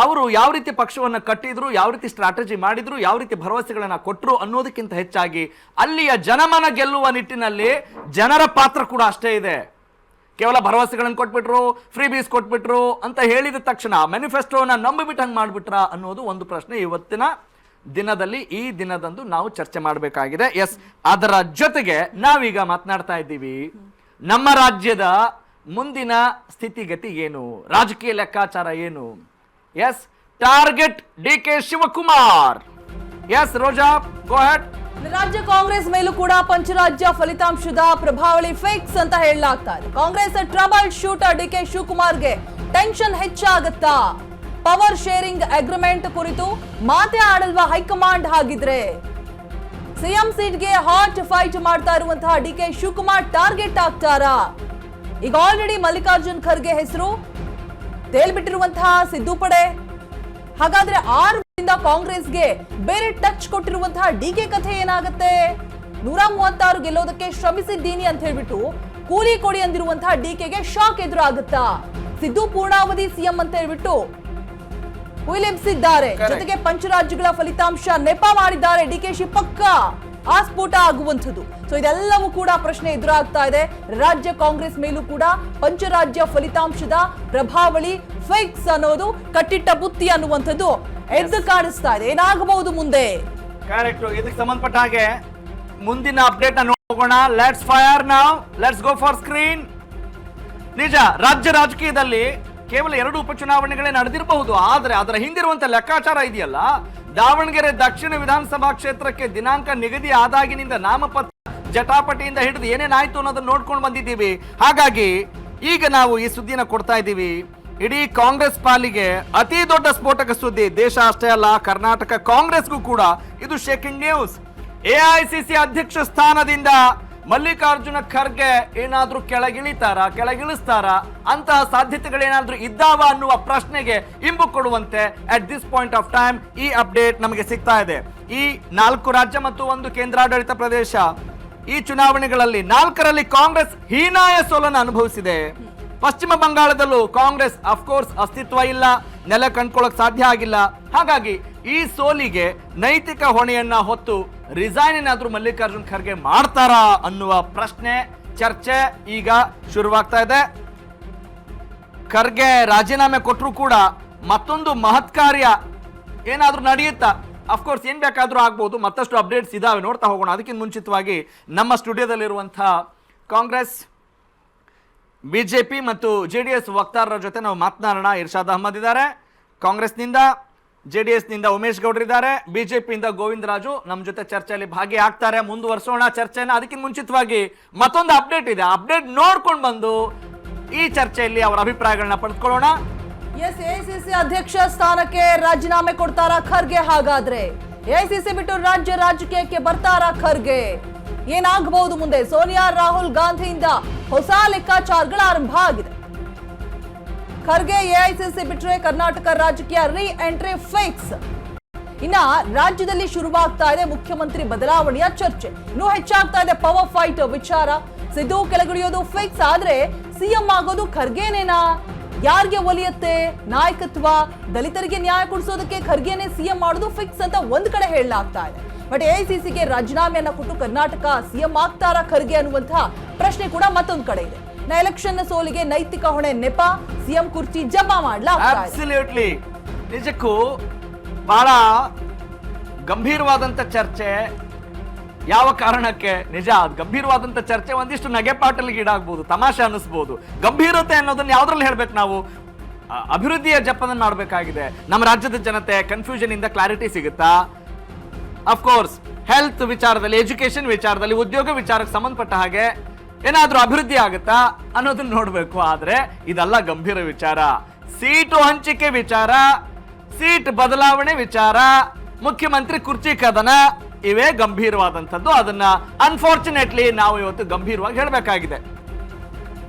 ಅವರು ಯಾವ ರೀತಿ ಪಕ್ಷವನ್ನು ಕಟ್ಟಿದ್ರು, ಯಾವ ರೀತಿ ಸ್ಟ್ರಾಟಜಿ ಮಾಡಿದ್ರು, ಯಾವ ರೀತಿ ಭರವಸೆಗಳನ್ನ ಕೊಟ್ಟರು ಅನ್ನೋದಕ್ಕಿಂತ ಹೆಚ್ಚಾಗಿ ಅಲ್ಲಿಯ ಜನಮನ ಗೆಲ್ಲುವ ನಿಟ್ಟಿನಲ್ಲಿ ಜನರ ಪಾತ್ರ ಕೂಡ ಅಷ್ಟೇ ಇದೆ. ಕೇವಲ ಭರವಸೆಗಳನ್ನು ಕೊಟ್ಬಿಟ್ರು, ಫ್ರೀ ಬೀಸ್ ಕೊಟ್ಬಿಟ್ರು ಅಂತ ಹೇಳಿದ ತಕ್ಷಣ ಮ್ಯಾನಿಫೆಸ್ಟೋನ ನಂಬಿಬಿಟ್ಟು ಹಂಗೆ ಮಾಡ್ಬಿಟ್ರ ಅನ್ನೋದು ಒಂದು ಪ್ರಶ್ನೆ ಇವತ್ತಿನ ದಿನದಲ್ಲಿ, ಈ ದಿನದಂದು ನಾವು ಚರ್ಚೆ ಮಾಡಬೇಕಾಗಿದೆ. ಎಸ್, ಅದರ ಜೊತೆಗೆ ನಾವೀಗ ಮಾತನಾಡ್ತಾ ಇದ್ದೀವಿ ನಮ್ಮ ರಾಜ್ಯದ ಮುಂದಿನ ಸ್ಥಿತಿಗತಿ ಏನು, ರಾಜಕೀಯ ಲೆಕ್ಕಾಚಾರ ಏನು. Yes, target DK Shivakumar. Yes Roja, go ahead. ರಾಜ್ಯ ಕಾಂಗ್ರೆಸ್ ಮೇಲೂ ಕೂಡ ಪಂಚರಾಜ್ಯ ಫಲಿತಾಂಶದ ಪ್ರಭಾವಳಿ ಫಿಕ್ಸ್ ಅಂತ ಹೇಳಲಾಗ್ತಾ ಇದೆ. ಕಾಂಗ್ರೆಸ್ ಟ್ರಬಲ್ ಶೂಟರ್ ಡಿಕೆ ಶಿವಕುಮಾರ್ಗೆ ಟೆನ್ಷನ್ ಹೆಚ್ಚಾಗತ್ತಾ? ಪವರ್ ಶೇರಿಂಗ್ ಅಗ್ರಿಮೆಂಟ್ ಕುರಿತು ಮಾತೇ ಆಡಲ್ವಾ ಹೈಕಮಾಂಡ್? ಹಾಗಿದ್ರೆ ಸಿಎಂ ಸೀಟ್ಗೆ ಹಾಟ್ ಫೈಟ್ ಮಾಡ್ತಾ ಇರುವಂತಹ ಡಿಕೆ ಶಿವಕುಮಾರ್ ಟಾರ್ಗೆಟ್ ಆಗ್ತಾರಾ? ಈಗ ಆಲ್ರೆಡಿ ಮಲ್ಲಿಕಾರ್ಜುನ್ ಖರ್ಗೆ ಹೆಸರು ತೇಲ್ಬಿಟ್ಟಿರುವಂತಹ ಸಿದ್ದು ಪಡೆ. ಹಾಗಾದ್ರೆ 6 ಕಾಂಗ್ರೆಸ್ಗೆ ಬೇರೆ ಟಚ್ ಕೊಟ್ಟಿರುವಂತಹ ಡಿಕೆ ಕಥೆ ಏನಾಗುತ್ತೆ? 136 ಗೆಲ್ಲೋದಕ್ಕೆ ಶ್ರಮಿಸಿದ್ದೀನಿ ಅಂತ ಹೇಳ್ಬಿಟ್ಟು ಕೂಲಿ ಕೊಡಿ ಅಂದಿರುವಂತಹ ಡಿಕೆಗೆ ಶಾಕ್ ಎದುರಾಗುತ್ತಾ? ಸಿದ್ದು ಪೂರ್ಣಾವಧಿ ಸಿಎಂ ಅಂತ ಹೇಳ್ಬಿಟ್ಟು ಹುಯಿಲೆಬ್ಸಿದ್ದಾರೆ. ಜೊತೆಗೆ ಪಂಚರಾಜ್ಯಗಳ ಫಲಿತಾಂಶ ನೆಪ ಮಾಡಿದ್ದಾರೆ ಡಿಕೆಶಿ ಪಕ್ಕ ಆ ಸ್ಫೋಟ ಆಗುವಂಥದ್ದು. ಸೊ ಇದೆಲ್ಲವೂ ಕೂಡ ಪ್ರಶ್ನೆ ಎದುರಾಗ್ತಾ ಇದೆ. ರಾಜ್ಯ ಕಾಂಗ್ರೆಸ್ ಮೇಲೂ ಕೂಡ ಪಂಚರಾಜ್ಯ ಫಲಿತಾಂಶದ ಪ್ರಭಾವಳಿ ಫಿಕ್ಸ್ ಅನ್ನೋದು ಕಟ್ಟಿಟ್ಟ ಬುತ್ತಿ ಅನ್ನುವಂಥದ್ದು ಎದ್ದು ಕಾಣಿಸ್ತಾ ಇದೆ. ಏನಾಗಬಹುದು ಮುಂದೆ? ಕರೆಕ್ಟ್. ಇದಕ್ಕೆ ಸಂಬಂಧಪಟ್ಟ ಹಾಗೆ ಮುಂದಿನ ಅಪ್ಡೇಟ್ ನೋಡೋಣ. Let's fire now, let's go for screen. ನಿಜ, ರಾಜ್ಯ ರಾಜಕೀಯದಲ್ಲಿ ಕೇವಲ 2 ಉಪಚುನಾವಣೆಗಳೇ ನಡೆದಿರಬಹುದು, ಆದ್ರೆ ಅದರ ಹಿಂದಿರುವಂತ ಲೆಕ್ಕಾಚಾರ ಇದೆಯಲ್ಲ. ದಾವಣಗೆರೆ ದಕ್ಷಿಣ ವಿಧಾನಸಭಾ ಕ್ಷೇತ್ರಕ್ಕೆ ದಿನಾಂಕ ನಿಗದಿ ಆದಾಗಿನಿಂದ ನಾಮಪತ್ರ ಜಟಾಪಟಿಯಿಂದ ಹಿಡಿದು ಏನೇನಾಯ್ತು ಅನ್ನೋದನ್ನ ನೋಡ್ಕೊಂಡು ಬಂದಿದ್ದೀವಿ. ಹಾಗಾಗಿ ಈಗ ನಾವು ಈ ಸುದ್ದಿನ ಕೊಡ್ತಾ ಇದ್ದೀವಿ. ಇಡೀ ಕಾಂಗ್ರೆಸ್ ಪಾಲಿಗೆ ಅತಿ ದೊಡ್ಡ ಸ್ಫೋಟಕ ಸುದ್ದಿ. ದೇಶ ಅಷ್ಟೇ ಅಲ್ಲ, ಕರ್ನಾಟಕ ಕಾಂಗ್ರೆಸ್ಗೂ ಕೂಡ ಇದು ಶೇಕಿಂಗ್ ನ್ಯೂಸ್. ಎಐಸಿಸಿ ಅಧ್ಯಕ್ಷ ಸ್ಥಾನದಿಂದ ಮಲ್ಲಿಕಾರ್ಜುನ ಖರ್ಗೆ ಏನಾದ್ರೂ ಕೆಳಗಿಳಿಸ್ತಾರ ಅಂತಹ ಸಾಧ್ಯತೆಗಳೇನಾದ್ರೂ ಇದ್ದಾವ ಅನ್ನುವ ಪ್ರಶ್ನೆಗೆ ಇಂಬು ಕೊಡುವಂತೆ at this point of time ಈ ಅಪ್ಡೇಟ್ ನಮಗೆ ಸಿಗ್ತಾ ಇದೆ. ಈ 4 ರಾಜ್ಯ ಮತ್ತು 1 ಕೇಂದ್ರಾಡಳಿತ ಪ್ರದೇಶ ಈ ಚುನಾವಣೆಗಳಲ್ಲಿ 4ರಲ್ಲಿ ಕಾಂಗ್ರೆಸ್ ಹೀನಾಯ ಸೋಲನ್ನು ಅನುಭವಿಸಿದೆ. ಪಶ್ಚಿಮ ಬಂಗಾಳದಲ್ಲೂ ಕಾಂಗ್ರೆಸ್ ಅಫ್ಕೋರ್ಸ್ ಅಸ್ತಿತ್ವ ಇಲ್ಲ, ನೆಲ ಕಂಡ್ಕೊಳ್ಳಕ್ ಸಾಧ್ಯ ಆಗಿಲ್ಲ. ಹಾಗಾಗಿ ಈ ಸೋಲಿಗೆ ನೈತಿಕ ಹೊಣೆಯನ್ನ ಹೊತ್ತು ರಿಸೈನ್ ಏನಾದ್ರೂ ಮಲ್ಲಿಕಾರ್ಜುನ್ ಖರ್ಗೆ ಮಾಡ್ತಾರಾ ಅನ್ನುವ ಪ್ರಶ್ನೆ, ಚರ್ಚೆ ಈಗ ಶುರುವಾಗ್ತಾ ಇದೆ. ಖರ್ಗೆ ರಾಜೀನಾಮೆ ಕೊಟ್ಟರು ಕೂಡ ಮತ್ತೊಂದು ಮಹತ್ ಕಾರ್ಯ ಏನಾದ್ರೂ ನಡೆಯುತ್ತಾ? ಅಫ್ಕೋರ್ಸ್ ಏನ್ ಬೇಕಾದ್ರೂ ಆಗ್ಬಹುದು. ಮತ್ತಷ್ಟು ಅಪ್ಡೇಟ್ಸ್ ಇದಾವೆ, ನೋಡ್ತಾ ಹೋಗೋಣ. ಅದಕ್ಕಿಂತ ಮುಂಚಿತವಾಗಿ ನಮ್ಮ ಸ್ಟುಡಿಯೋದಲ್ಲಿರುವಂತಹ ಕಾಂಗ್ರೆಸ್, ಬಿಜೆಪಿ ಮತ್ತು ಜೆಡಿಎಸ್ ವಕ್ತಾರರ ಜೊತೆ ನಾವು ಮಾತನಾಡೋಣ. ಇರ್ಷಾದ್ ಅಹಮದ್ ಇದ್ದಾರೆ ಕಾಂಗ್ರೆಸ್ನಿಂದ, ಜೆಡಿಎಸ್ನಿಂದ ಉಮೇಶ್ ಗೌಡ್ರಿದ್ದಾರೆ, ಬಿಜೆಪಿಯಿಂದ ಗೋವಿಂದರಾಜು ನಮ್ಮ ಜೊತೆ ಚರ್ಚೆಯಲ್ಲಿ ಭಾಗಿಯಾಗ್ತಾರೆ. ಮುಂದುವರಿಸೋಣ ಚರ್ಚೆನ. ಅದಕ್ಕಿಂತ ಮುಂಚಿತವಾಗಿ ಮತ್ತೊಂದು ಅಪ್ಡೇಟ್ ಇದೆ, ಅಪ್ಡೇಟ್ ನೋಡ್ಕೊಂಡು ಬಂದು ಈ ಚರ್ಚೆಯಲ್ಲಿ ಅವರ ಅಭಿಪ್ರಾಯಗಳನ್ನ ಪಡೆದುಕೊಳ್ಳೋಣ. ಎಸ್, ಎಐಸಿಸಿ ಅಧ್ಯಕ್ಷ ಸ್ಥಾನಕ್ಕೆ ರಾಜೀನಾಮೆ ಕೊಡ್ತಾರಾ ಖರ್ಗೆ? ಹಾಗಾದ್ರೆ ಎಐಸಿಸಿ ಬಿಟ್ಟು ರಾಜ್ಯ ರಾಜಕೀಯಕ್ಕೆ ಬರ್ತಾರಾ ಖರ್ಗೆ? ಏನಾಗಬಹುದು ಮುಂದೆ? ಸೋನಿಯಾ ರಾಹುಲ್ ಗಾಂಧಿಯಿಂದ ಹೊಸ ಲೆಕ್ಕಾಚಾರಗಳ ಆರಂಭ ಆಗಿದೆ. ಖರ್ಗೆ ಎಐಸಿಸಿ ಬಿಟ್ಟರೆ ಕರ್ನಾಟಕ ರಾಜಕೀಯ ರೀ ಎಂಟ್ರಿ ಫಿಕ್ಸ್. ಇನ್ನ ರಾಜ್ಯದಲ್ಲಿ ಶುರುವಾಗ್ತಾ ಇದೆ ಮುಖ್ಯಮಂತ್ರಿ ಬದಲಾವಣೆಯ ಚರ್ಚೆ. ಇನ್ನೂ ಹೆಚ್ಚಾಗ್ತಾ ಇದೆ ಪವರ್ ಫೈಟ್ ವಿಚಾರ. ಸಿದ್ದು ಕೆಳಗಿಳಿಯೋದು ಫಿಕ್ಸ್ ಆದ್ರೆ ಸಿಎಂ ಆಗೋದು ಖರ್ಗೆನೇನಾ? ಯಾರಿಗೆ ಒಲಿಯತ್ತೆ ನಾಯಕತ್ವ? ದಲಿತರಿಗೆ ನ್ಯಾಯ ಕೊಡಿಸೋದಕ್ಕೆ ಖರ್ಗೆನೇ ಸಿಎಂ ಮಾಡೋದು ಫಿಕ್ಸ್ ಅಂತ ಒಂದ್ ಕಡೆ ಹೇಳಲಾಗ್ತಾ ಇದೆ. ಬಟ್ ಎಐಸಿಸಿಗೆ ರಾಜೀನಾಮೆಯನ್ನ ಕೊಟ್ಟು ಕರ್ನಾಟಕ ಸಿಎಂ ಆಗ್ತಾರಾ ಖರ್ಗೆ ಅನ್ನುವಂತಹ ಪ್ರಶ್ನೆ ಕೂಡ ಮತ್ತೊಂದು ಕಡೆ ಇದೆ. ಎಲೆಕ್ಷನ್ ಸೋಲಿಗೆ ನೈತಿಕ ಹೊಣೆ ನೆಪ, ಸಿಎಂ ಕುರ್ಚಿ ಜಮಾ ಮಾಡಲಾಗ್ತಾ ಇದೆ. ನಿಜಕ್ಕೂ ಬಹಳ ಗಂಭೀರವಾದಂತ ಚರ್ಚೆ. ಯಾವ ಕಾರಣಕ್ಕೆ? ನಿಜ, ಗಂಭೀರವಾದಂತ ಚರ್ಚೆ ಒಂದಿಷ್ಟು ನಗೆಪಾಟಲಿಗೆ ಈಡಾಗಬಹುದು, ತಮಾಷೆ ಅನ್ನಿಸ್ಬಹುದು. ಗಂಭೀರತೆ ಅನ್ನೋದನ್ನ ಯಾವ್ದ್ರಲ್ಲಿ ಹೇಳ್ಬೇಕು ನಾವು? ಅಭಿವೃದ್ಧಿಯ ಜಪನ ಮಾಡಬೇಕಾಗಿದೆ. ನಮ್ಮ ರಾಜ್ಯದ ಜನತೆ ಕನ್ಫ್ಯೂಷನ್ ಇಂದ ಕ್ಲಾರಿಟಿ ಸಿಗುತ್ತಾ? ಅಫ್ಕೋರ್ಸ್ ಹೆಲ್ತ್ ವಿಚಾರದಲ್ಲಿ, ಎಜುಕೇಶನ್ ವಿಚಾರದಲ್ಲಿ, ಉದ್ಯೋಗ ವಿಚಾರಕ್ಕೆ ಸಂಬಂಧಪಟ್ಟ ಹಾಗೆ ಏನಾದ್ರೂ ಅಭಿವೃದ್ಧಿ ಆಗುತ್ತಾ ಅನ್ನೋದನ್ನ ನೋಡ್ಬೇಕು. ಆದ್ರೆ ಇದೆಲ್ಲ ಗಂಭೀರ ವಿಚಾರ. ಸೀಟು ಹಂಚಿಕೆ ವಿಚಾರ, ಸೀಟ್ ಬದಲಾವಣೆ ವಿಚಾರ, ಮುಖ್ಯಮಂತ್ರಿ ಕುರ್ಚಿ ಕದನ, ಇವೇ ಗಂಭೀರವಾದಂಥದ್ದು. ಅದನ್ನ ಅನ್ಫಾರ್ಚುನೇಟ್ಲಿ ನಾವು ಇವತ್ತು ಗಂಭೀರವಾಗಿ ಹೇಳಬೇಕಾಗಿದೆ.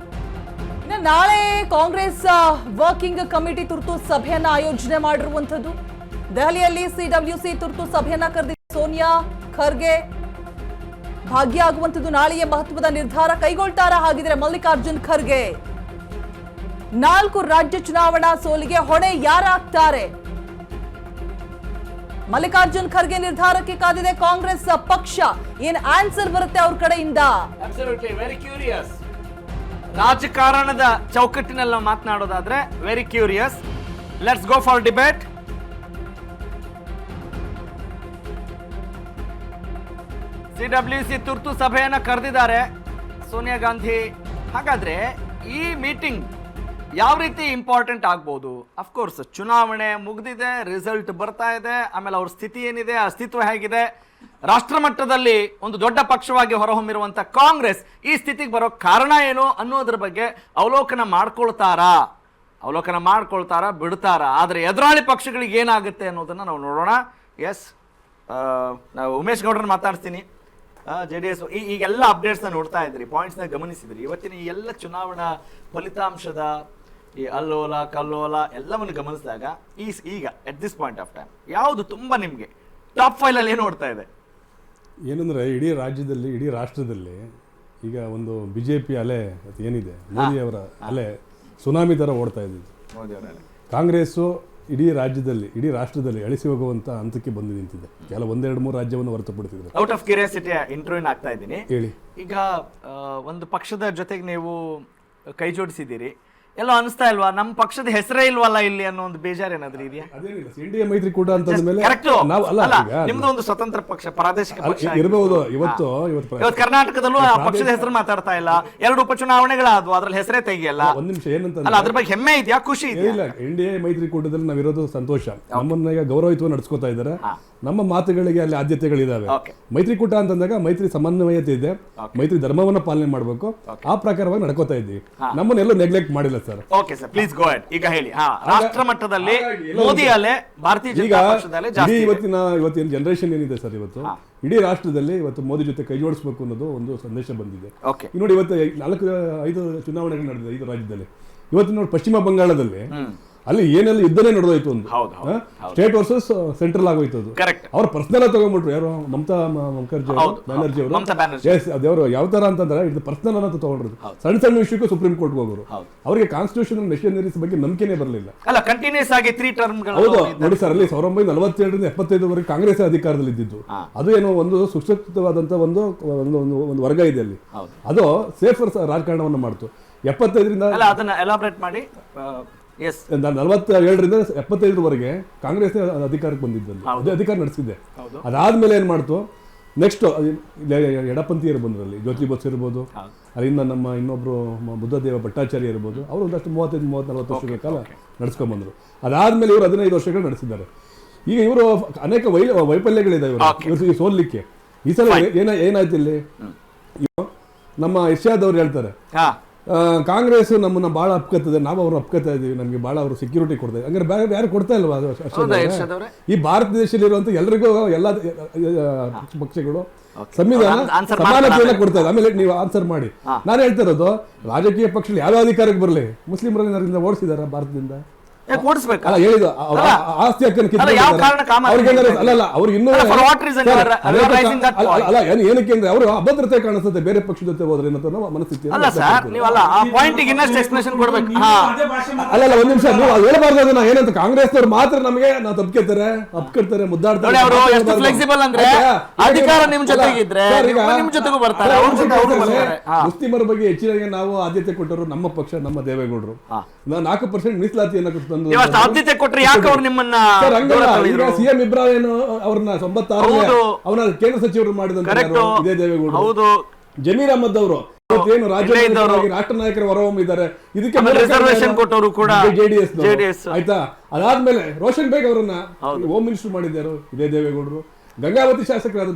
ನಾಳೆ ಕಾಂಗ್ರೆಸ್ ವರ್ಕಿಂಗ್ ಕಮಿಟಿ ತುರ್ತು ಸಭೆಯನ್ನ ಆಯೋಜನೆ ಮಾಡಿರುವಂತದ್ದು. ದೆಹಲಿಯಲ್ಲಿ ಸಿಡಬ್ಲ್ಯೂಸಿ ತುರ್ತು ಸಭೆಯನ್ನ ಕರೆದಿದ್ದ ಸೋನಿಯಾ, ಖರ್ಗೆ ಭಾಗಿಯಾಗುವಂತದ್ದು. ನಾಳೆಯೇ ಮಹತ್ವದ ನಿರ್ಧಾರ ಕೈಗೊಳ್ತಾರ ಹಾಗಿದ್ರೆ ಮಲ್ಲಿಕಾರ್ಜುನ್ ಖರ್ಗೆ? 4 ರಾಜ್ಯ ಚುನಾವಣಾ ಸೋಲಿಗೆ ಹೊಣೆ ಯಾರಾಗ್ತಾರೆ? ಮಲ್ಲಿಕಾರ್ಜುನ್ ಖರ್ಗೆ ನಿರ್ಧಾರಕ್ಕೆ ಕಾದಿದೆ ಕಾಂಗ್ರೆಸ್ ಪಕ್ಷ. ಏನ್ ಆನ್ಸರ್ ಬರುತ್ತೆ ಅವ್ರ ಕಡೆಯಿಂದ? Very curious. ರಾಜಕಾರಣದ ಚೌಕಟ್ಟಿನಲ್ಲಿ ನಾವು ಮಾತನಾಡೋದಾದ್ರೆ very curious. Let's go for debate. CWC ತುರ್ತು ಸಭೆಯನ್ನ ಕರೆದಿದ್ದಾರೆ ಸೋನಿಯಾ ಗಾಂಧಿ. ಹಾಗಾದ್ರೆ ಈ ಮೀಟಿಂಗ್ ಯಾವ ರೀತಿ ಇಂಪಾರ್ಟೆಂಟ್ ಆಗ್ಬೋದು? ಅಫ್ಕೋರ್ಸ್ ಚುನಾವಣೆ ಮುಗ್ದಿದೆ, ರಿಸಲ್ಟ್ ಬರ್ತಾ ಇದೆ, ಆಮೇಲೆ ಅವ್ರ ಸ್ಥಿತಿ ಏನಿದೆ, ಅಸ್ತಿತ್ವ ಹೇಗಿದೆ, ರಾಷ್ಟ್ರ ಮಟ್ಟದಲ್ಲಿ ಒಂದು ದೊಡ್ಡ ಪಕ್ಷವಾಗಿ ಹೊರಹೊಮ್ಮಿರುವಂತ ಕಾಂಗ್ರೆಸ್ ಈ ಸ್ಥಿತಿಗೆ ಬರೋ ಕಾರಣ ಏನು ಅನ್ನೋದ್ರ ಬಗ್ಗೆ ಅವಲೋಕನ ಮಾಡ್ಕೊಳ್ತಾರಾ ಬಿಡ್ತಾರಾ? ಆದರೆ ಎದುರಾಳಿ ಪಕ್ಷಗಳಿಗೆ ಏನಾಗುತ್ತೆ ಅನ್ನೋದನ್ನ ನಾವು ನೋಡೋಣ. ಎಸ್, ನಾವು ಉಮೇಶ್ ಗೌಡ್ರನ್ನ ಮಾತಾಡ್ತೀನಿ. JDS ಈಗೆಲ್ಲ ಅಪ್ಡೇಟ್ಸ್ನ ನೋಡ್ತಾ ಇದ್ರಿ, ಪಾಯಿಂಟ್ಸ್ನ ಗಮನಿಸಿದ್ರಿ. ಇವತ್ತಿನ ಈ ಎಲ್ಲ ಚುನಾವಣಾ ಫಲಿತಾಂಶದ ಈ ಅಲ್ಲೋಲ ಕಲ್ಲೋಲ ಎಲ್ಲವನ್ನು ಗಮನಿಸಿದಾಗ ಈಗ at this point of time ಯಾವುದು ತುಂಬಾ ನಿಮಗೆ ಟಾಪ್ 5 ಅಲ್ಲಿ ಏನು ಓಡ್ತಾ ಇದೆ? ಏನಂದ್ರೆ ಇಡೀ ರಾಜ್ಯದಲ್ಲಿ, ಇಡೀ ರಾಷ್ಟ್ರದಲ್ಲಿ ಈಗ ಒಂದು BJP ಅಲೆ ಏನಿದೆ, ಮೋದಿಯವರ ಅಲೆ ಸುನಾಮಿ ಥರ ಓಡ್ತಾ ಇದ್ದಿದ್ದು. ಕಾಂಗ್ರೆಸ್ಸು ಇಡೀ ರಾಜ್ಯದಲ್ಲಿ, ಇಡೀ ರಾಷ್ಟ್ರದಲ್ಲಿ ಅಳಿಸಿ ಹೋಗುವಂತ ಹಂತಕ್ಕೆ ಬಂದು ನಿಂತಿದೆ. ಕೆಲ 1-2-3 ರಾಜ್ಯವನ್ನು ಹೊರತುಪಡಿಸಿದ್ರೆ. ಔಟ್ ಆಫ್ ಕ್ಯೂರಿಯಾಸಿಟಿ ಇಂಟರ್ವ್ಯೂನ್ ಆಗ್ತಾ ಇದ್ದೀನಿ. ಹೇಳಿ. ಈಗ ಒಂದು ಪಕ್ಷದ ಜೊತೆಗೆ ನೀವು ಕೈ ಜೋಡಿಸಿದ್ದೀರಿ, ಎಲ್ಲೋ ಅನಿಸ್ತಾ ಇಲ್ವಾ ನಮ್ಮ ಪಕ್ಷದ ಹೆಸರೇ ಇಲ್ವಲ್ಲ ಇಲ್ಲಿ ಅನ್ನೋ ಒಂದು ಬೇಜಾರು ಏನಾದ್ರೂ ಇದೆಯಾ? ಅದೇನಿಲ್ಲ, NDA ಮೈತ್ರಿಕೂಟ ಅಂತಂದ ಮೇಲೆ ನಾವು ನಿಮ್ದು ಒಂದು ಸ್ವತಂತ್ರ ಪಕ್ಷ, ಪ್ರಾದೇಶಿಕ ಪಕ್ಷ ಇರಬಹುದು. ಇವತ್ತು ಕರ್ನಾಟಕದಲ್ಲೂ ಆ ಪಕ್ಷದ ಹೆಸರು ಮಾತಾಡ್ತಾ ಇಲ್ಲ. 2 ಉಪಚುನಾವಣೆಗಳಾದ್ವು, ಅದ್ರಲ್ಲಿ ಹೆಸರೇ ತೆಗಿಯಲ್ಲ. ಒಂದ್ ನಿಮಿಷ, ಏನಂತ ಅದ್ರ ಬಗ್ಗೆ ಹೆಮ್ಮೆ ಇದೆಯಾ, ಖುಷಿ ಇದೆಯಾ? ಇಲ್ಲ, NDA ಮೈತ್ರಿಕೂಟದಲ್ಲಿ ನಾವಿರೋದು ಸಂತೋಷ. ನಮ್ಮನ್ನ ಈಗ ಗೌರವಯುತವಾಗಿ ನಡ್ಸ್ಕೊತಾ ಇದ್ದಾರೆ. ನಮ್ಮ ಮಾತುಗಳಿಗೆ ಅಲ್ಲಿ ಆದ್ಯತೆಗಳಿದಾವೆ. ಮೈತ್ರಿಕೂಟ ಅಂತಂದಾಗ ಮೈತ್ರಿ ಸಮನ್ವಯತೆ ಇದೆ, ಮೈತ್ರಿ ಧರ್ಮವನ್ನ ಪಾಲನೆ ಮಾಡಬೇಕು, ಆ ಪ್ರಕಾರವಾಗಿ ನಡ್ಕೋತಾ ಇದ್ದೀವಿ. ನಮ್ಮನ್ನೆಲ್ಲೂ ನೆಗ್ಲೆಕ್ಟ್ ಮಾಡಿಲ್ಲ sir. Okay sir, please go ahead. ಈಗ ಹೇಳಿ, ರಾಷ್ಟ್ರ ಮಟ್ಟದಲ್ಲಿ ಮೋದಿ ಅಲೆ, ಭಾರತೀಯ ಜನತಾ ಪಕ್ಷದಲ್ಲಿ ಜಾಸ್ತಿ ಇದೆ. ಇವತ್ತಿನ ಜನರೇಷನ್ ಏನಿದೆ ಸರ್, ಇವತ್ತು ಇಡೀ ರಾಷ್ಟ್ರದಲ್ಲಿ ಇವತ್ತು ಮೋದಿ ಜೊತೆ ಕೈ ಜೋಡಿಸಬೇಕು ಅನ್ನೋದು ಒಂದು ಸಂದೇಶ ಬಂದಿದೆ. ನೋಡಿ, ಇವತ್ತು 4-5 ಚುನಾವಣೆಗಳು ನಡೆದಿದೆ 5 ರಾಜ್ಯದಲ್ಲಿ. ಇವತ್ತು ನೋಡಿ, ಪಶ್ಚಿಮ ಬಂಗಾಳದಲ್ಲಿ ಅಲ್ಲಿ ಏನೆಲ್ಲ ಯುದ್ಧನೇ ನಡೆದೋಯ್ತು. ಒಂದು ಸ್ಟೇಟ್ ವರ್ಸಸ್ ಸೆಂಟ್ರಲ್ ಆಗೋಯ್ತು. ಅದು ಅವ್ರ ಪರ್ಸನಲ್ ತಗೊಂಡ್ಬಿಟ್ರು. ಯಾರು? ಮಮತಾ ಬ್ಯಾನರ್ಜಿ ಅವರು ಯಾವ ತರ ಅಂತಂದ್ರೆ ಇದು ಪರ್ಸನಲ್ ಅಂತ ತಗೊಂಡ್ರು. ಸಣ್ಣ ವಿಷಯಕ್ಕೂ ಸುಪ್ರೀಂ ಕೋರ್ಟ್ ಹೋಗೋರು. ಅವರಿಗೆ ಕಾನ್ಸ್ಟಿಟ್ಯೂಷನಲ್ ಮೆಷಿನರೀಸ್ ಬಗ್ಗೆ ನಂಬಿಕೆನೇ ಬರಲಿಲ್ಲ. ಹೌದು ನೋಡಿ ಸರ್, ಅಲ್ಲಿ 1947ರಿಂದ 75ವರೆಗೆ ಕಾಂಗ್ರೆಸ್ ಅಧಿಕಾರದಲ್ಲಿ ಇದ್ದಿದ್ದು. ಅದು ಏನೋ ಒಂದು ಸುಸಜ್ಜಿತವಾದಂತ ಒಂದು ವರ್ಗ ಇದೆ ಅಲ್ಲಿ. ಅದು ಸೇಫರ್ ರಾಜಕಾರಣವನ್ನು ಮಾಡ್ತು. 75ರಿಂದ ಅದನ್ನ ಎಲಾಬ್ರೇಟ್ ಮಾಡಿ 47ರಿಂದ 75ವರೆಗೆ ಕಾಂಗ್ರೆಸ್ ಅಧಿಕಾರಕ್ಕೆ ಬಂದಿದ್ದಲ್ಲಿ, ಅದೇ ಅಧಿಕಾರ ನಡೆಸಿದೆ. ಅದಾದ್ಮೇಲೆ ಏನ್ ಮಾಡ್ತು, ನೆಕ್ಸ್ಟ್ ಎಡಪಂಥೀಯರು ಬಂದ್ರಲ್ಲಿ, ಜ್ಯೋತಿ ಬಸ್ ಇರ್ಬೋದು, ಅಲ್ಲಿಂದ ನಮ್ಮ ಇನ್ನೊಬ್ರು ಬುದ್ಧದೇವ ಭಟ್ಟಾಚಾರ್ಯ ಇರ್ಬೋದು, ಅವರು ಒಂದಷ್ಟು 35-40 ವರ್ಷಗಳ ಕಾಲ ನಡ್ಸ್ಕೊಂಡ್ ಬಂದ್ರು. ಅದಾದ್ಮೇಲೆ ಇವರು 15 ವರ್ಷಗಳು ನಡೆಸಿದ್ದಾರೆ. ಈಗ ಇವರು ಅನೇಕ ವೈಫಲ್ಯಗಳಿದೆ ಇವರು ಸೋಲ್ಲಿಕ್ಕೆ. ಈ ಸಲ ಏನಾಯ್ತು ಇಲ್ಲಿ, ನಮ್ಮ ಇರ್ಷಾದ್ ಅವ್ರು ಹೇಳ್ತಾರೆ ಕಾಂಗ್ರೆಸ್ ನಮ್ಮನ್ನ ಬಹಳ ಅಪ್ಕತ್ತದೆ, ನಾವು ಅವ್ರು ಅಪ್ಕೋತಾ ಇದೀವಿ, ನಮ್ಗೆ ಬಹಳ ಅವರು ಸೆಕ್ಯೂರಿಟಿ ಕೊಡ್ತಾ ಇದ್ದಾರೆ. ಹಂಗಾರೆ ಬೇರೆ ಯಾರು ಕೊಡ್ತಾ ಇಲ್ವಾ? ಈ ಭಾರತ ದೇಶದಲ್ಲಿ ಇರುವಂತ ಎಲ್ರಿಗೂ ಎಲ್ಲ ಪಕ್ಷಗಳು ಸಂವಿಧಾನ ಸಮಾನತೆಯನ್ನು ಕೊಡ್ತಾ ಇದೆ. ಆಮೇಲೆ ನೀವು ಆನ್ಸರ್ ಮಾಡಿ. ನಾನು ಹೇಳ್ತಾ ಇರೋದು, ರಾಜಕೀಯ ಪಕ್ಷಗಳು ಯಾವ ಅಧಿಕಾರಕ್ಕೆ ಬರಲಿ, ಮುಸ್ಲಿಮರನ್ನ ಓಡಿಸಿದಾರ ಭಾರತದಿಂದ? ಹೇಳಿದ ಆಸ್ತಿ ಹಕ್ಕನ್ನು ಅಲ್ಲ, ಅವ್ರಿಗೆ ಇನ್ನೂ ಏನಕ್ಕೆ ಅಂದ್ರೆ ಅವರು ಅಭದ್ರತೆ ಕಾಣಿಸುತ್ತೆ ಬೇರೆ ಪಕ್ಷದ ಜೊತೆ ಹೋದ್ರೆ ಮನಸ್ಥಿತಿ. ಅಲ್ಲ, ಒಂದ್ ನಿಮಿಷ, ನೀವು ಹೇಳ್ಬಾರ್ದು ಅದನ್ನ. ಏನಂತ ಕಾಂಗ್ರೆಸ್ನವ್ರು ಮಾತ್ರ ನಮಗೆ ನಾವು ಅಪ್ಕೊಳ್ತಾರೆ, ಮುದ್ದಾಡ್ತಾರೆ. ಮುಸ್ಲಿಮರ ಬಗ್ಗೆ ಹೆಚ್ಚಿನ ನಾವು ಆದ್ಯತೆ ಕೊಟ್ಟರು ನಮ್ಮ ಪಕ್ಷ, ನಮ್ಮ ದೇವೇಗೌಡರು. 4% ಮೀಸಲಾತಿಯನ್ನು ಆದ್ಯತೆ ಕೊಟ್ಟರೆ ಯಾಕೆ ಅವ್ರು ನಿಮ್ಮನ್ನ ಸಿಎಂ ಇಬ್ರಾಹಿಂ ಅವ್ರನ್ನ 96 ಅವನ ಕೇಂದ್ರ ಸಚಿವರು ಮಾಡಿದಂತ ಇದೇ ದೇವೇಗೌಡರು. ಜಮೀರ್ ಅಹಮದ್ ಅವರು ಏನು ರಾಷ್ಟ್ರ ನಾಯಕರು ಹೊರಹೊಮ್ಮಿದ್ದಾರೆ. ಇದಕ್ಕೆ ರಿಸರ್ವೇಶನ್ ಕೊಟ್ಟವರು ಕೂಡ JDS. ಆಯ್ತಾ? ಅದಾದ್ಮೇಲೆ ರೋಷನ್ ಬೇಗ್ ಅವರನ್ನ ಹೋಮ್ ಮಿನಿಸ್ಟರ್ ಮಾಡಿದ್ದಾರೆ ಇದೇ ದೇವೇಗೌಡರು. ಗಂಗಾವತಿ ಶಾಸಕರಾದ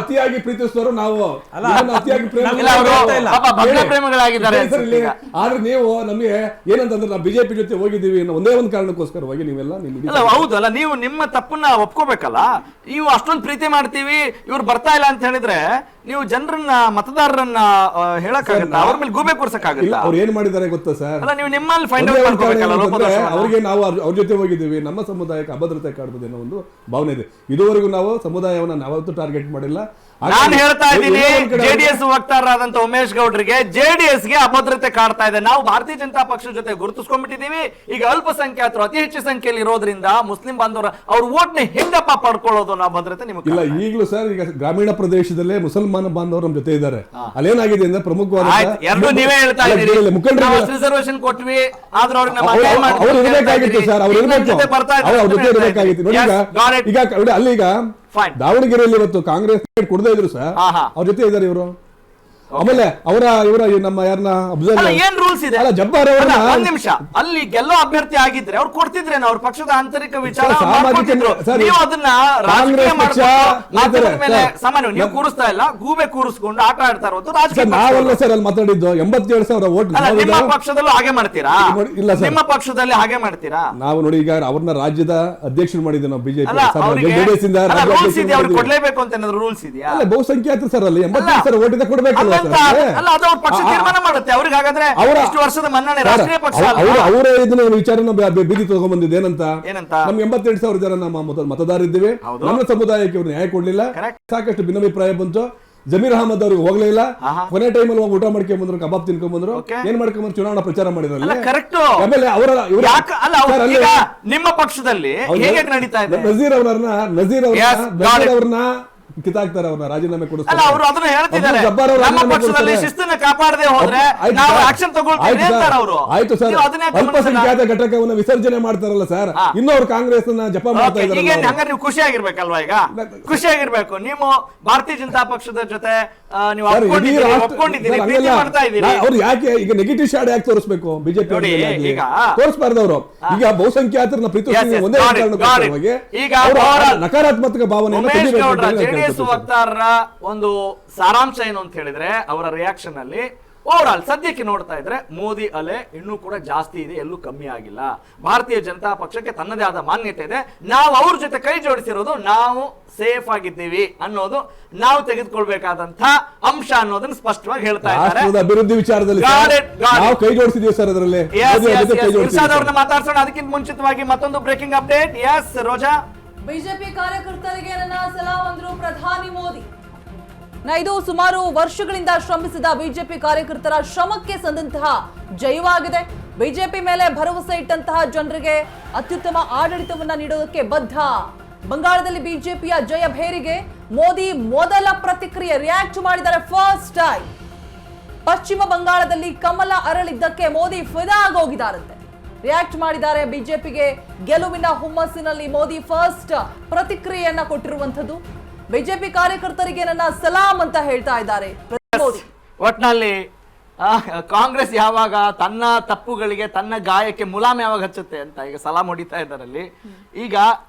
ಅತಿಯಾಗಿ ಪ್ರೀತಿಸಿದವರು ನಾವು, ಆದ್ರೆ ನೀವು ನಮಗೆ ಏನಂತಂದ್ರೆ ನಾವು ಬಿಜೆಪಿ ಜೊತೆ ಹೋಗಿದ್ದೀವಿ ಒಂದೇ ಒಂದು ಕಾರಣಕ್ಕೋಸ್ಕರವಾಗಿ ನೀವೆಲ್ಲ ಹೌದಲ್ಲ, ನೀವು ನಿಮ್ಮ ತಪ್ಪನ್ನ ಒಪ್ಕೋಬೇಕಲ್ಲ. ನೀವು ಅಷ್ಟೊಂದು ಪ್ರೀತಿ ಮಾಡ್ತೀವಿ, ಇವ್ರು ಬರ್ತಾ ಇಲ್ಲ ಅಂತ ಹೇಳಿದ್ರೆ ನೀವು ಜನರನ್ನ, ಮತದಾರರನ್ನ ಹೇಳಕ್ಕಾಗಲ್ಲ, ಅವ್ರ ಮೇಲೆ ಗೂಬೆ ಕೂರ್ಸಕ್ಕಾಗಲ್ಲ. ಅವ್ರು ಏನ್ ಮಾಡಿದ್ದಾರೆ ಗೊತ್ತಾ ಸರ್? ನೀವು ನಿಮ್ಮಲ್ಲಿ ಫೈಂಡ್ ಔಟ್ ಮಾಡ್ಕೋಬೇಕಲ್ಲ. ಅವ್ರಿಗೆ ನಾವು ಅವ್ರ ಜೊತೆ ಹೋಗಿದ್ದೀವಿ, ನಮ್ಮ ಸಮುದಾಯಕ್ಕೆ ಅಭದ್ರತೆ ಕಾಡ್ಬೋದು ಅನ್ನೋ ಒಂದು ಭಾವನೆ ಇದೆ. ಇದುವರೆಗೂ ನಾವು ಸಮುದಾಯವನ್ನ ನಾವತ್ತು ಟಾರ್ಗೆಟ್ ಮಾಡಿಲ್ಲ. ನಾನು ಹೇಳ್ತಾ ಇದ್ದೀನಿ ಜೆಡಿಎಸ್ ವಕ್ತಾರರಾದಂತ ಉಮೇಶ್ ಗೌಡ್ರಿಗೆ ಜೆಡಿಎಸ್ ಗೆ ಅಭದ್ರತೆ ಕಾಡ್ತಾ ಇದೆ. ನಾವು ಭಾರತೀಯ ಜನತಾ ಪಕ್ಷದ ಜೊತೆ ಗುರುತಿಸ್ಕೊಂಡ್ಬಿಟ್ಟಿದೀವಿ. ಈಗ ಅಲ್ಪಸಂಖ್ಯಾತರು ಅತಿ ಹೆಚ್ಚು ಸಂಖ್ಯೆಯಲ್ಲಿ ಇರೋದ್ರಿಂದ ಮುಸ್ಲಿಂ ಬಾಂಧವರು ಅವ್ರ ವೋಟ್ ನ ಹೆಂಗಪ್ಪ ಪಡ್ಕೊಳ್ಳೋದು ಅನ್ನೋ ಭದ್ರತೆ ನಿಮಗೆ ಇಲ್ಲ. ಈಗಲೂ ಸರ್ ಈಗ ಗ್ರಾಮೀಣ ಪ್ರದೇಶದಲ್ಲೇ ಮುಸಲ್ಮಾನ ಬಾಂಧವರು ನಮ್ಮ ಜೊತೆ ಇದ್ದಾರೆ. ಅಲ್ಲೇನಾಗಿದೆ ಅಂದ್ರೆ ಪ್ರಮುಖವಾದ ಎರಡು ನೀವೇ ಹೇಳ್ತಾ ಇದ್ದೀರಿ ಮುಖಂಡರು ರಿಸರ್ವೇಶನ್ ಕೊಟ್ವಿ ಆದ್ರೆ ಅವ್ರು ಇರಬೇಕಾಗಿತ್ತು ಸರ್, ಅವ್ರು ಇರಬೇಕು, ಅವ್ರ ಜೊತೆ ಇರಬೇಕಾಗಿತ್ತು. ನೋಡಿ ಈಗ ಅಲ್ಲಿ ಈಗ ದಾವಣಗೆರೆಯಲ್ಲಿ ಇವತ್ತು ಕಾಂಗ್ರೆಸ್ ಕೊಡದೇ ಇದ್ರು ಸರ್, ಅವ್ರ ಜೊತೆ ಇದ್ದಾರೆ ಇವರು. ಆಮೇಲೆ ಇವರ ನಮ್ಮ ಯಾರನ್ನ ಏನ್ ರೂಲ್ಸ್ ಇದೆ? ಅಲ್ಲ ಜಬ್ಬಾರ್ ಅವರನ್ನ ಒಂದ್ ನಿಮಿಷ, ಅಲ್ಲಿ ಗೆಲ್ಲೋ ಅಭ್ಯರ್ಥಿ ಆಗಿದ್ರೆ ಅವ್ರು ಕೊಡ್ತಿದ್ರೇನ ಅವ್ರ ಪಕ್ಷದ ಆಂತರಿಕ ವಿಚಾರ ನೀವು ಅದನ್ನ ರಾಜಕೀಯ ಸಾಮಾನ್ಯ ನೀವು ಕೂರಿಸ್ತಾ ಇಲ್ಲ, ಗೂಬೆ ಕೂರಿಸ್ಕೊಂಡು ಆಟ ಆಡ್ತಾ ಇರೋದು ರಾಜಕೀಯ. ನಾವಲ್ಲ ಸರ್ ಅಲ್ಲಿ ಮಾತಾಡಿದ್ದು 87,000 ವೋಟ್. ನಿಮ್ಮ ಪಕ್ಷದಲ್ಲೂ ಹಾಗೆ ಮಾಡ್ತೀರಾ? ಇಲ್ಲ ಸರ್, ನಿಮ್ಮ ಪಕ್ಷದಲ್ಲಿ ಹಾಗೆ ಮಾಡ್ತೀರಾ? ನಾವು ನೋಡಿ ಈಗ ಅವ್ರನ್ನ ರಾಜ್ಯದ ಅಧ್ಯಕ್ಷರು ಮಾಡಿದ್ದೆ ನಾವು ಬಿಜೆಪಿ ಕೊಡ್ಲೇಬೇಕು ಅಂತ ಏನಾದ್ರು ರೂಲ್ಸ್ ಇದೆಯಾ? ಅಲ್ಲ ಬಹುಸಂಖ್ಯಾತರು ಸರ್ ಅಲ್ಲಿ 87,000 ವೋಟ್ ಇದೆ, ಕೊಡ್ಬೇಕಲ್ಲ. ಅಲ್ಲ ಅದು ಅವ್ರ ಪಕ್ಷ ತೀರ್ಮಾನ ಮಾಡುತ್ತೆ. ಅವ್ರಿಗೆ ಹಾಗಾದ್ರೆ ಇಷ್ಟು ವರ್ಷದ ಮನ್ನಣೆ ರಾಷ್ಟ್ರೀಯ ಪಕ್ಷ ಅವರೇ ಇದನ್ನ ವಿಚಾರನ ಬೀದಿ ತಗೊಂಡ್ಬಂದಿದ್ದು ಏನಂತ ನಮ್ 82,000 ಜನ ನಮ್ಮ ಮತದಾರರಿದ್ದೀವಿ, ನಮ್ಮ ಸಮುದಾಯಕ್ಕೆ ಅವ್ರು ನ್ಯಾಯ ಕೊಡ್ಲಿಲ್ಲ, ಸಾಕಷ್ಟು ಭಿನ್ನಾಭಿಪ್ರಾಯ ಬಂತು. ಜಮೀರ್ ಅಹಮದ್ ಅವ್ರಿಗೆ ಹೋಗ್ಲಿಲ್ಲ, ಕೊನೆ ಟೈಮಲ್ಲಿ ಹೋಗಿ ಊಟ ಮಾಡ್ಕೊಂಡ್ ಬಂದ್ರು, ಕಬಾಬ್ ತಿನ್ಕೊಂಡ್ ಬಂದ್ರು, ಏನ್ ಮಾಡ್ಕೊಂಡ್ ಬಂದ್ರು, ಚುನಾವಣಾ ಪ್ರಚಾರ ಮಾಡಿದ್ರಲ್ಲ. ಆಮೇಲೆ ನಿಮ್ಮ ಪಕ್ಷದಲ್ಲಿ ನಡೀತಾ ಇದೆ ನಜೀರ್ ಅವ್ರನ್ನ ಕಿತ್ತಾಕ್ತಾರೆ, ಅವ್ರನ್ನ ರಾಜೀನಾಮೆ ಕೊಡಿಸ್ತಾರೆ. ಅವರು ಅದನ್ನ ಹೇಳ್ತಿದ್ದಾರೆ, ನಮ್ಮ ಪಕ್ಷದಲ್ಲಿ ಶಿಸ್ತನ್ನ ಕಾಪಾಡದೆ ಹೋದ್ರೆ ನಾವು ಆಕ್ಷನ್ ತಗೊಳ್ತೀವಿ ಅಂತಾರೆ ಅವರು. ಆಯ್ತು ಸರ್, ಅಲ್ಪಸಂಖ್ಯಾತ ಘಟಕವನ್ನ ವಿಸರ್ಜನೆ ಮಾಡ್ತಾರಲ್ಲ ಸರ್, ಇನ್ನೂ ಅವ್ರು ಕಾಂಗ್ರೆಸ್ ಜಪ ಮಾಡ್ತಾ ಇದ್ದಾರೆ. ಹಂಗ ನೀವು ಖುಷಿಯಾಗಿರ್ಬೇಕಲ್ವಾ? ಈಗ ಖುಷಿಯಾಗಿರ್ಬೇಕು. ನೀವು ಭಾರತೀಯ ಜನತಾ ಪಕ್ಷದ ಜೊತೆ ನೀವು ಒಪ್ಕೊಂಡಿದ್ದೀರಿ, ಮಾಡ್ತಾ ಇದ್ದೀರಿ. ಅವ್ರು ಯಾಕೆ ಈಗ ನೆಗೆಟಿವ್ ಶಾಡ್ ಯಾಕೆ ತೋರಿಸ್ಬೇಕು? ಬಿಜೆಪಿ ತೋರಿಸಬಾರ್ದು. ಅವರು ಈಗ ಬಹುಸಂಖ್ಯಾತರನ್ನ ಪ್ರೀತಿಸಿ ಒಂದೇ ಕಾರಣಕ್ಕಾಗಿ ಈಗ ನಕಾರಾತ್ಮಕ ಭಾವನೆ. ವಕ್ತಾರರ ಒಂದು ಸಾರಾಂಶ ಏನು ಅಂತ ಹೇಳಿದ್ರೆ ಅವರ ರಿಯಾಕ್ಷನ್ ಅಲ್ಲಿ ಓವರ್ ಆಲ್ ಸದ್ಯಕ್ಕೆ ನೋಡ್ತಾ ಇದ್ರೆ ಮೋದಿ ಅಲೆ ಇನ್ನೂ ಕೂಡ ಜಾಸ್ತಿ ಇದೆ, ಎಲ್ಲೂ ಕಮ್ಮಿ ಆಗಿಲ್ಲ. ಭಾರತೀಯ ಜನತಾ ಪಕ್ಷಕ್ಕೆ ತನ್ನದೇ ಆದ ಮಾನ್ಯತೆ ಇದೆ. ನಾವು ಅವ್ರ ಜೊತೆ ಕೈ ಜೋಡಿಸಿರೋದು ನಾವು ಸೇಫ್ ಆಗಿದ್ದೀವಿ ಅನ್ನೋದು ನಾವು ತೆಗೆದುಕೊಳ್ಬೇಕಾದಂತ ಅಂಶ ಅನ್ನೋದನ್ನ ಸ್ಪಷ್ಟವಾಗಿ ಹೇಳ್ತಾ ಇದ್ದಾರೆ. ಅಭಿವೃದ್ಧಿ ವಿಚಾರದಲ್ಲಿ ನಾವು ಕೈ ಜೋಡಿಸಿದೀವಿ ಸರ್. ಅದರಲ್ಲಿ ಇರ್ಷಾದ್ ಅವ್ರನ್ನ ಮಾತಾಡ್ಸೋಣ. ಅದಕ್ಕಿಂತ ಮುಂಚಿತವಾಗಿ ಮತ್ತೊಂದು ಬ್ರೇಕಿಂಗ್ ಅಪ್ಡೇಟ್. ಎಸ್ ರೋಜಾ, ಬಿಜೆಪಿ ಕಾರ್ಯಕರ್ತರಿಗೆ ನನ್ನ ಸಲಾಂ ಅಂದ್ರು ಪ್ರಧಾನಿ ಮೋದಿ. ಇದು ಸುಮಾರು ವರ್ಷಗಳಿಂದ ಶ್ರಮಿಸಿದ ಬಿಜೆಪಿ ಕಾರ್ಯಕರ್ತರ ಶ್ರಮಕ್ಕೆ ಸಂದಂತಹ ಜಯವಾಗಿದೆ. ಬಿಜೆಪಿ ಮೇಲೆ ಭರವಸೆ ಇಟ್ಟಂತಹ ಜನರಿಗೆ ಅತ್ಯುತ್ತಮ ಆಡಳಿತವನ್ನ ನೀಡೋದಕ್ಕೆ ಬದ್ಧ. ಬಂಗಾಳದಲ್ಲಿ ಬಿಜೆಪಿಯ ಜಯ ಭೇರಿಗೆ ಮೋದಿ ಮೊದಲ ಪ್ರತಿಕ್ರಿಯೆ ರಿಯಾಕ್ಟ್ ಮಾಡಿದ್ದಾರೆ. ಫಸ್ಟ್ ಟೈಮ್ ಪಶ್ಚಿಮ ಬಂಗಾಳದಲ್ಲಿ ಕಮಲ ಅರಳಿದ್ದಕ್ಕೆ ಮೋದಿ ಫಿದಾ ಆಗೋಗಿದ್ದಾರಂತೆ. ರಿಯಾಕ್ಟ್ ಮಾಡಿದ್ದಾರೆ. ಬಿಜೆಪಿಗೆ ಗೆಲುವಿನ ಹುಮ್ಮಸ್ಸಿನಲ್ಲಿ ಮೋದಿ ಫಸ್ಟ್ ಪ್ರತಿಕ್ರಿಯೆಯನ್ನ ಕೊಟ್ಟಿರುವಂತದ್ದು. ಬಿಜೆಪಿ ಕಾರ್ಯಕರ್ತರಿಗೆ ನನ್ನ ಸಲಾಂ ಅಂತ ಹೇಳ್ತಾ ಇದ್ದಾರೆ ಮೋದಿ. ಒಟ್ನಲ್ಲಿ ಕಾಂಗ್ರೆಸ್ ಯಾವಾಗ ತನ್ನ ತಪ್ಪುಗಳಿಗೆ ತನ್ನ ಗಾಯಕ್ಕೆ ಮುಲಾಮ್ ಯಾವಾಗ ಹಚ್ಚುತ್ತೆ ಅಂತ ಈಗ ಸಲಾಂ ಹೊಡಿತಾ ಇದ್ದಾರಲ್ಲಿ. ಈಗ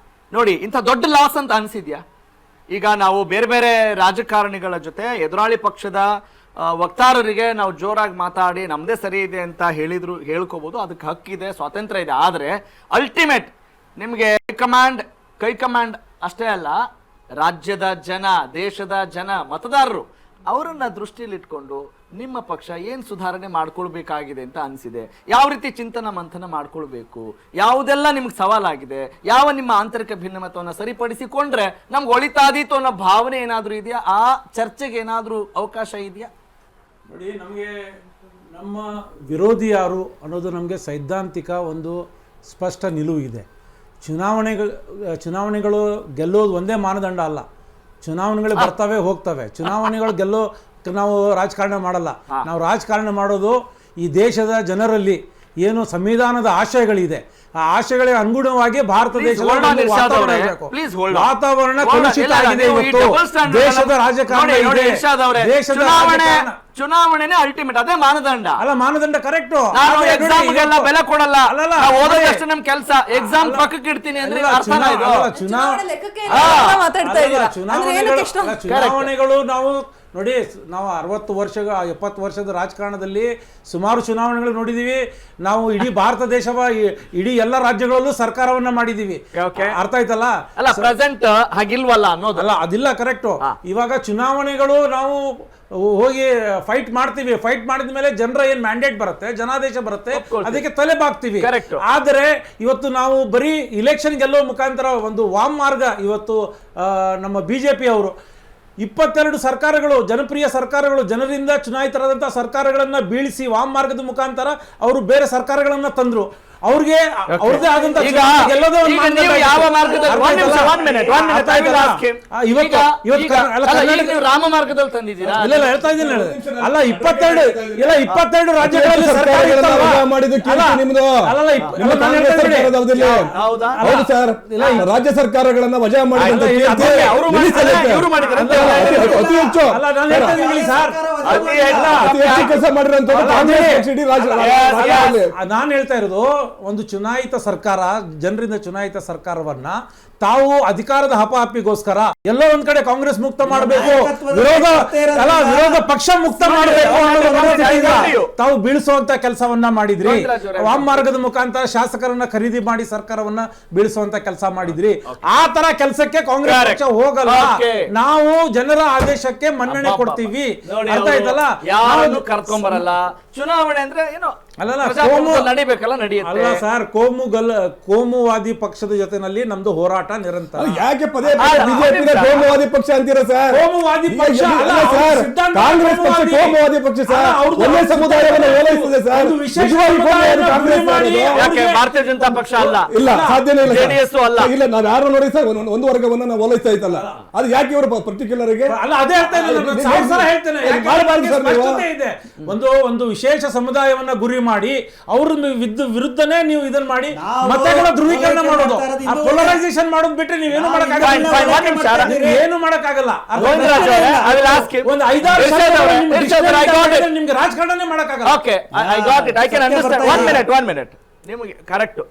ನೋಡಿ, ಇಂಥ ದೊಡ್ಡ ಲಾಸ್ ಅಂತ ಅನ್ಸಿದ್ಯಾ? ಈಗ ನಾವು ಬೇರೆ ಬೇರೆ ರಾಜಕಾರಣಿಗಳ ಜೊತೆ ಎದುರಾಳಿ ಪಕ್ಷದ ವಕ್ತಾರರಿಗೆ ನಾವು ಜೋರಾಗಿ ಮಾತಾಡಿ ನಮ್ದೇ ಸರಿ ಇದೆ ಅಂತ ಹೇಳ್ಕೋಬಹುದು, ಅದಕ್ಕೆ ಹಕ್ಕಿದೆ, ಸ್ವಾತಂತ್ರ್ಯ ಇದೆ. ಆದರೆ ಅಲ್ಟಿಮೇಟ್ ನಿಮಗೆ ಕೈ ಕಮಾಂಡ್ ಅಷ್ಟೇ ಅಲ್ಲ, ರಾಜ್ಯದ ಜನ, ದೇಶದ ಜನ, ಮತದಾರರು ಅವರನ್ನ ದೃಷ್ಟಿಯಲ್ಲಿ ಇಟ್ಕೊಂಡು ನಿಮ್ಮ ಪಕ್ಷ ಏನು ಸುಧಾರಣೆ ಮಾಡ್ಕೊಳ್ಬೇಕಾಗಿದೆ ಅಂತ ಅನಿಸಿದೆ, ಯಾವ ರೀತಿ ಚಿಂತನ ಮಂಥನ ಮಾಡ್ಕೊಳ್ಬೇಕು, ಯಾವುದೆಲ್ಲ ನಿಮ್ಗೆ ಸವಾಲಾಗಿದೆ, ಯಾವ ನಿಮ್ಮ ಆಂತರಿಕ ಭಿನ್ನಮತವನ್ನು ಸರಿಪಡಿಸಿಕೊಂಡ್ರೆ ನಮ್ಗೆ ಒಳಿತಾದೀತು ಅನ್ನೋ ಭಾವನೆ ಏನಾದರೂ ಇದೆಯಾ? ಆ ಚರ್ಚೆಗೆ ಏನಾದರೂ ಅವಕಾಶ ಇದೆಯಾ? ನೋಡಿ, ನಮಗೆ ನಮ್ಮ ವಿರೋಧಿ ಯಾರು ಅನ್ನೋದು ನಮಗೆ ಸೈದ್ಧಾಂತಿಕ ಒಂದು ಸ್ಪಷ್ಟ ನಿಲುವು ಇದೆ. ಚುನಾವಣೆಗಳು ಗೆಲ್ಲೋದು ಒಂದೇ ಮಾನದಂಡ ಅಲ್ಲ. ಚುನಾವಣೆಗಳು ಬರ್ತವೆ ಹೋಗ್ತವೆ. ಚುನಾವಣೆಗಳು ನಾವು ರಾಜಕಾರಣ ಮಾಡಲ್ಲ. ನಾವು ರಾಜಕಾರಣ ಮಾಡೋದು ಈ ದೇಶದ ಜನರಲ್ಲಿ ಏನು ಸಂವಿಧಾನದ ಆಶಯಗಳಿದೆ, ಆ ಆಶಯಗಳಿಗೆ ಅನುಗುಣವಾಗಿ ಭಾರತ ದೇಶದ ವಾತಾವರಣ ಕಲುಷಿತ ಆಗಿದೆ. ಇವತ್ತು ದೇಶದ ರಾಜಕಾರಣ ಚುನಾವಣೆನೇ ಅಲ್ಟಿಮೇಟ್, ಅದೇ ಮಾನದಂಡ ಅಲ್ಲ. ಮಾನದಂಡ ಕರೆಕ್ಟ್. ಎಕ್ಸಾಮ್ಗೆಲ್ಲ ಬೆಲೆ ಕೊಡಲ್ಲ, ಓದೋದಷ್ಟು ನಮ್ ಕೆಲಸ, ಎಕ್ಸಾಮ್ ಪಕ್ಕಕ್ಕೆ ಇಡ್ತೀನಿ ಅಂದ್ರೆ ಚುನಾವಣೆಗಳು ನಾವು ನೋಡಿ, ನಾವು 70 ವರ್ಷದ ರಾಜಕಾರಣದಲ್ಲಿ ಸುಮಾರು ಚುನಾವಣೆಗಳು ನೋಡಿದೀವಿ. ನಾವು ಇಡೀ ಭಾರತ ಇಡೀ ಎಲ್ಲ ರಾಜ್ಯಗಳಲ್ಲೂ ಸರ್ಕಾರವನ್ನ ಮಾಡಿದೀವಿ. ಅರ್ಥ ಆಯ್ತಲ್ಲ? ಅಲ್ಲ, ಪ್ರೆಸೆಂಟ್ ಹಾಗಿಲ್ವಲ್ಲ ಅನ್ನೋದಲ್ಲ, ಅದಿಲ್ಲ ಕರೆಕ್ಟ್. ಇವಾಗ ಚುನಾವಣೆಗಳು ನಾವು ಹೋಗಿ ಫೈಟ್ ಮಾಡ್ತೀವಿ. ಫೈಟ್ ಮಾಡಿದ ಮೇಲೆ ಜನರ ಏನ್ ಮ್ಯಾಂಡೇಟ್ ಬರುತ್ತೆ, ಜನಾದೇಶ ಬರುತ್ತೆ, ಅದಕ್ಕೆ ತಲೆ ಬಾಗ್ತೀವಿ. ಆದರೆ ಇವತ್ತು ನಾವು ಬರೀ ಇಲೆಕ್ಷನ್ ಗೆಲ್ಲೋ ಮುಖಾಂತರ ಒಂದು ವಾಮ್ ಮಾರ್ಗ ಇವತ್ತು ನಮ್ಮ ಬಿಜೆಪಿ ಅವರು 22 ಸರ್ಕಾರಗಳು, ಜನಪ್ರಿಯ ಸರ್ಕಾರಗಳು, ಜನರಿಂದ ಚುನಾಯಿತರಾದಂತಹ ಸರ್ಕಾರಗಳನ್ನ ಬೀಳಿಸಿ ವಾಮಮಾರ್ಗದ ಮುಖಾಂತರ ಅವರು ಬೇರೆ ಸರ್ಕಾರಗಳನ್ನ ತಂದ್ರು. ಅವ್ರಿಗೆ ಅವ್ರದೇ ಆದಂತ ಈಗ ನೀವು ಯಾವ ಮಾರ್ಗದಲ್ಲಿ ರಾಮ ಮಾರ್ಗದಲ್ಲಿ ತಂದಿದ್ದೀರಾ? ಇಲ್ಲ ಹೇಳ್ತಾ ಇದ್ದೀನಿ. ಅಲ್ಲ 22 ರಾಜ್ಯಗಳಲ್ಲಿ ರಾಜ್ಯ ಸರ್ಕಾರಗಳನ್ನ ವಜಾ ಮಾಡಿ ಕೆಲಸ ಮಾಡಿರೋಂಥ ನಾನು ಹೇಳ್ತಾ ಇರೋದು, ಒಂದು ಚುನಾಯಿತ ಸರ್ಕಾರ, ಜನರಿಂದ ಚುನಾಯಿತ ಸರ್ಕಾರವನ್ನ ತಾವು ಅಧಿಕಾರದ ಹಪಾಹಪಿಗೋಸ್ಕರ ಎಲ್ಲೋ ಒಂದ್ ಕಡೆ ಕಾಂಗ್ರೆಸ್ ಮುಕ್ತ ಮಾಡಬೇಕು, ವಿರೋಧ ಪಕ್ಷ ಮುಕ್ತ ಮಾಡಬೇಕು ತಾವು ಬೀಳಿಸುವಂತ ಕೆಲಸವನ್ನ ಮಾಡಿದ್ರಿ. ವಾಮಮಾರ್ಗದ ಮುಖಾಂತರ ಶಾಸಕರನ್ನ ಖರೀದಿ ಮಾಡಿ ಸರ್ಕಾರವನ್ನ ಬೀಳಿಸುವಂತ ಕೆಲಸ ಮಾಡಿದ್ರಿ. ಆ ತರ ಕೆಲಸಕ್ಕೆ ಕಾಂಗ್ರೆಸ್ ಪಕ್ಷ ಹೋಗಲ್ಲ. ನಾವು ಜನರ ಆದೇಶಕ್ಕೆ ಮನ್ನಣೆ ಕೊಡ್ತೀವಿ. ಅರ್ಥ ಆಯ್ತಲ್ಲ? ಯಾರನ್ನು ಕರ್ಕೊಂಬರಲ್ಲ. ಚುನಾವಣೆ ಅಂದ್ರೆ ಏನೋ ನಡಿಬೇಕಲ್ಲ, ನಡೆಯುತ್ತೆ. ಅಲ್ಲ ಸರ್, ಕೋಮುವಾದಿ ಪಕ್ಷದ ಜೊತೆನಲ್ಲಿ ನಮ್ದು ಹೋರಾಟ ನಿರಂತರ. ಯಾಕೆ ಪದೇ ಬಿಜೆಪಿ ಕೋಮುವಾದಿ ಪಕ್ಷ ಅಂತೀರಾ ಸರ್? ಕೋಮುವಾದಿ ಪಕ್ಷ ಅಲ್ಲ ಸರ್, ಕಾಂಗ್ರೆಸ್ ಪಕ್ಷ ಕೋಮುವಾದಿ ಪಕ್ಷ ಸರ್. ಒಂದೇ ಸಮುದಾಯವನ್ನು ಓಲೈಸಿದೆ ಸರ್. ಯಾಕೆ ಭಾರತೀಯ ಜನತಾ ಪಕ್ಷ ಅಲ್ಲ? ಇಲ್ಲ, ಸಾಧ್ಯನೇ ಇಲ್ಲ. ಜೆಡಿಎಸ್ ಅಲ್ಲ. ಇಲ್ಲ, ನಾನು ಯಾರು ನೋಡಿ ಸರ್, ಒಂದು ವರ್ಗವನ್ನ ನಾವು ಓಲೈಸ್ತಾ ಇತ್ತಲ್ಲ, ಅದು ಯಾಕೆ ಇವರು ಪರ್ಟಿಕ್ಯುಲರ್ ಗೆ ಅಲ್ಲ? ಅದೇ ಹೇಳ್ತೇನೆ. ಒಂದು ವಿಶೇಷ ಸಮುದಾಯವನ್ನ ಗುರಿ ಮಾಡಿ ಅವ್ರ ವಿರುದ್ಧನೇ ನೀವು ಇದನ್ನ ಮಾಡಿ ಮತಗಳ ಧ್ರುವೀಕರಣ ಮಾಡೋದು, ಪೋಲರೈಸೇಷನ್ ಮಾಡೋದು ಬಿಟ್ಟರೆ ನೀವೇನು ಮಾಡಕ್ಕಾಗಲ್ಲ. ಏನು ಮಾಡಕ್ಕಾಗಲ್ಲ. ಒಂದು 5-6 ನಿಮ್ಗೆ ರಾಜಕಾರಣನೇ ಮಾಡಕ್ಕಾಗಲ್ಲ. Okay, I got it. I can understand. 1 minute. ನಿಮಗೆ ಕರೆಕ್ಟ್.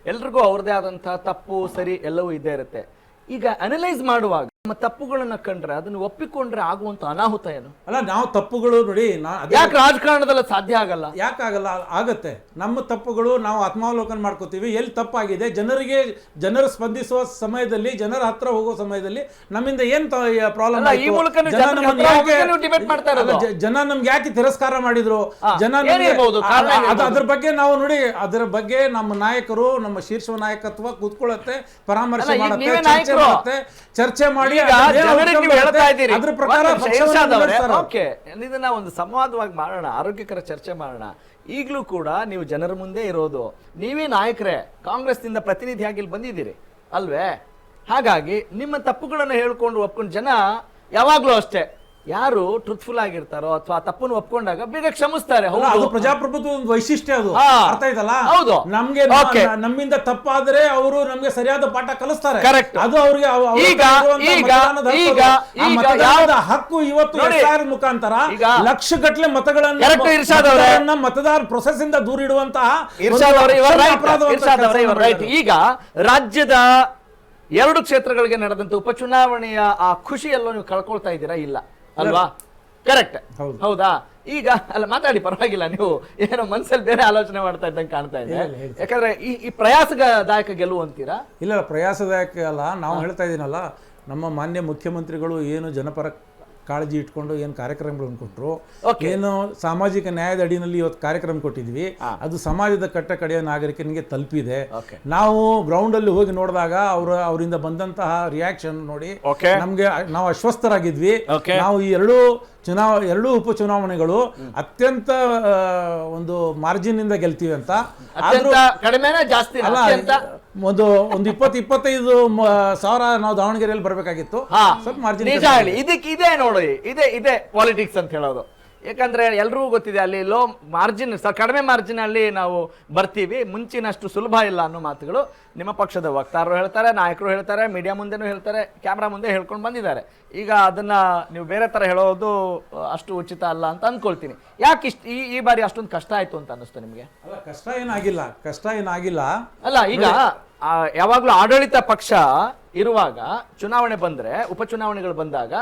ಎಲ್ರಿಗೂ ಅವ್ರದೇ ಆದಂತಹ ತಪ್ಪು ಸರಿ ಎಲ್ಲವೂ ಇದ್ದೇ ಇರುತ್ತೆ. ಈಗ ಅನಲೈಸ್ ಮಾಡುವಾಗ ನಮ್ಮ ತಪ್ಪುಗಳನ್ನ ಕಂಡ್ರೆ ಅದನ್ನು ಒಪ್ಪಿಕೊಂಡ್ರೆ ಆಗುವಂತ ಅನಾಹುತ ಏನು? ಅಲ್ಲ, ನಾವು ತಪ್ಪುಗಳು ನೋಡಿ, ಯಾಕೆ ರಾಜಕಾರಣದಲ್ಲಿ ಸಾಧ್ಯ ಆಗಲ್ಲ? ಯಾಕಾಗಲ್ಲ? ಆಗತ್ತೆ. ನಮ್ಮ ತಪ್ಪುಗಳು ನಾವು ಆತ್ಮಾವಲೋಕನ ಮಾಡ್ಕೋತೀವಿ. ಎಲ್ಲಿ ತಪ್ಪಾಗಿದೆ, ಜನರು ಸ್ಪಂದಿಸುವ ಸಮಯದಲ್ಲಿ, ಜನರ ಹತ್ರ ಹೋಗುವ ಸಮಯದಲ್ಲಿ ನಮ್ಮಿಂದ ಏನ್ ಪ್ರಾಬ್ಲಮ್, ಜನ ನಮ್ಗೆ ಯಾಕೆ ತಿರಸ್ಕಾರ ಮಾಡಿದ್ರು, ಅದ್ರ ಬಗ್ಗೆ ನಾವು ನೋಡಿ, ಅದರ ಬಗ್ಗೆ ನಮ್ಮ ನಾಯಕರು, ನಮ್ಮ ಶೀರ್ಷ ನಾಯಕತ್ವ ಕೂತ್ಕೊಳ್ಳುತ್ತೆ, ಪರಾಮರ್ಶೆ ಮಾಡುತ್ತೆ, ಚರ್ಚೆ ಮಾಡಿ ಅದ್ರ ಪ್ರಕಾರ ಇದನ್ನ ಒಂದು ಸಂವಾದವಾಗಿ ಮಾಡೋಣ, ಆರೋಗ್ಯಕರ ಚರ್ಚೆ ಮಾಡೋಣ. ಈಗಲೂ ಕೂಡ ನೀವು ಜನರ ಮುಂದೆ ಇರೋದು, ನೀವೇ ನಾಯಕರೇ, ಕಾಂಗ್ರೆಸ್ನಿಂದ ಪ್ರತಿನಿಧಿಯಾಗಿ ಇಲ್ಲಿ ಬಂದಿದ್ದೀರಿ ಅಲ್ವೇ? ಹಾಗಾಗಿ ನಿಮ್ಮ ತಪ್ಪುಗಳನ್ನು ಹೇಳ್ಕೊಂಡು ಒಪ್ಕೊಂಡು ಜನ ಯಾವಾಗ್ಲೂ ಅಷ್ಟೇ, ಯಾರು ಟ್ರೂತ್ಫುಲ್ ಆಗಿರ್ತಾರೋ ಅಥವಾ ತಪ್ಪನ್ನು ಒಪ್ಕೊಂಡಾಗ ಬೇಗ ಕ್ಷಮಿಸ್ತಾರೆ. ಅದು ಪ್ರಜಾಪ್ರಭುತ್ವ ಒಂದು ವೈಶಿಷ್ಟ್ಯ. ಅದು ಅರ್ಥ ಆಯ್ತಲ್ಲ? ಹೌದು. ನಮ್ಗೆ ನಮ್ಮಿಂದ ತಪ್ಪಾದ್ರೆ ಅವರು ನಮ್ಗೆ ಸರಿಯಾದ ಪಾಠ ಕಲಿಸ್ತಾರೆ. ಅದು ಅವ್ರಿಗೆ ಹಕ್ಕು. ಇವತ್ತು ಮುಖಾಂತರ ಲಕ್ಷಗಟ್ಟಲೆ ಮತಗಳನ್ನ ಮತದಾರ ಪ್ರೊಸೆಸ್ ಇಂದ ದೂರಿಡುವಂತಹ ಈಗ ರಾಜ್ಯದ 2 ಕ್ಷೇತ್ರಗಳಿಗೆ ನಡೆದಂತ ಉಪಚುನಾವಣೆಯ ಆ ಖುಷಿಯಲ್ಲೂ ನೀವು ಕಳ್ಕೊಳ್ತಾ ಇದ್ದೀರಾ? ಇಲ್ಲ ಅಲ್ವಾ? ಕರೆಕ್ಟ್. ಹೌದಾ? ಈಗ ಅಲ್ಲ, ಮಾತಾಡಿ, ಪರವಾಗಿಲ್ಲ. ನೀವು ಏನೋ ಮನಸ್ಸಲ್ಲಿ ಬೇರೆ ಆಲೋಚನೆ ಮಾಡ್ತಾ ಇದ್ದಂಗೆ ಕಾಣ್ತಾ ಇದೆ. ಯಾಕಂದ್ರೆ ಈ ಪ್ರಯಾಸದಾಯಕ ಗೆಲುವು ಅಂತೀರಾ? ಇಲ್ಲ, ಪ್ರಯಾಸದಾಯಕ ಅಲ್ಲ. ನಾವು ಹೇಳ್ತಾ ಇದೀನಲ್ಲ, ನಮ್ಮ ಮಾನ್ಯ ಮುಖ್ಯಮಂತ್ರಿಗಳು ಏನು ಜನಪರ ಕಾಳಜಿ ಇಟ್ಕೊಂಡು ಏನು ಕಾರ್ಯಕ್ರಮಗಳನ್ನು ಕೊಟ್ಟರು, ಏನು ಸಾಮಾಜಿಕ ನ್ಯಾಯದ ಅಡಿನಲ್ಲಿ ಇವತ್ತು ಕಾರ್ಯಕ್ರಮ ಕೊಟ್ಟಿದ್ವಿ, ಅದು ಸಮಾಜದ ಕಟ್ಟ ಕಡೆಯ ನಾಗರಿಕನಿಗೆ ತಲುಪಿದೆ. ನಾವು ಗ್ರೌಂಡ್ ಅಲ್ಲಿ ಹೋಗಿ ನೋಡಿದಾಗ ಅವರಿಂದ ಬಂದಂತಹ ರಿಯಾಕ್ಷನ್ ನೋಡಿ ನಮ್ಗೆ, ನಾವು ಅಶ್ವಸ್ಥರಾಗಿದ್ವಿ. ನಾವು ಈ ಎರಡೂ ಉಪಚುನಾವಣೆಗಳು ಅತ್ಯಂತ ಒಂದು ಮಾರ್ಜಿನ್ ಇಂದ ಗೆಲ್ತೀವಿ ಅಂತ. ಒಂದು 20-25 ಸಾವಿರ ನಾವು ದಾವಣಗೆರೆಯಲ್ಲಿ ಬರಬೇಕಾಗಿತ್ತು. ಸ್ವಲ್ಪ ಮಾರ್ಜಿನ್ ಇದೇ ನೋಡಿ, ಇದೇ ಪಾಲಿಟಿಕ್ಸ್ ಅಂತ ಹೇಳೋದು. ಯಾಕಂದ್ರೆ ಎಲ್ರಿಗೂ ಗೊತ್ತಿದೆ, ಅಲ್ಲಿ ಲೋ ಮಾರ್ಜಿನ್, ಕಡಿಮೆ ಮಾರ್ಜಿನ್ ಅಲ್ಲಿ ನಾವು ಬರ್ತೀವಿ, ಮುಂಚಿನಷ್ಟು ಸುಲಭ ಇಲ್ಲ ಅನ್ನೋ ಮಾತುಗಳು ನಿಮ್ಮ ಪಕ್ಷದ ವಕ್ತಾರರು ಹೇಳ್ತಾರೆ, ನಾಯಕರು ಹೇಳ್ತಾರೆ, ಮೀಡಿಯಾ ಮುಂದೆನೂ ಹೇಳ್ತಾರೆ, ಕ್ಯಾಮ್ರಾ ಮುಂದೆ ಹೇಳ್ಕೊಂಡು ಬಂದಿದ್ದಾರೆ. ಈಗ ಅದನ್ನ ನೀವು ಬೇರೆ ತರ ಹೇಳೋದು ಅಷ್ಟು ಉಚಿತ ಅಲ್ಲ ಅಂತ ಅಂದ್ಕೊಳ್ತೀನಿ. ಯಾಕೆ ಈ ಬಾರಿ ಅಷ್ಟೊಂದು ಕಷ್ಟ ಆಯ್ತು ಅಂತ ಅನ್ನಿಸ್ತು ನಿಮಗೆ? ಕಷ್ಟ ಏನಾಗಿಲ್ಲ ಅಲ್ಲ, ಈಗ ಯಾವಾಗ್ಲೂ ಆಡಳಿತ ಪಕ್ಷ ಇರುವಾಗ ಚುನಾವಣೆ ಬಂದ್ರೆ, ಉಪಚುನಾವಣೆಗಳು ಬಂದಾಗ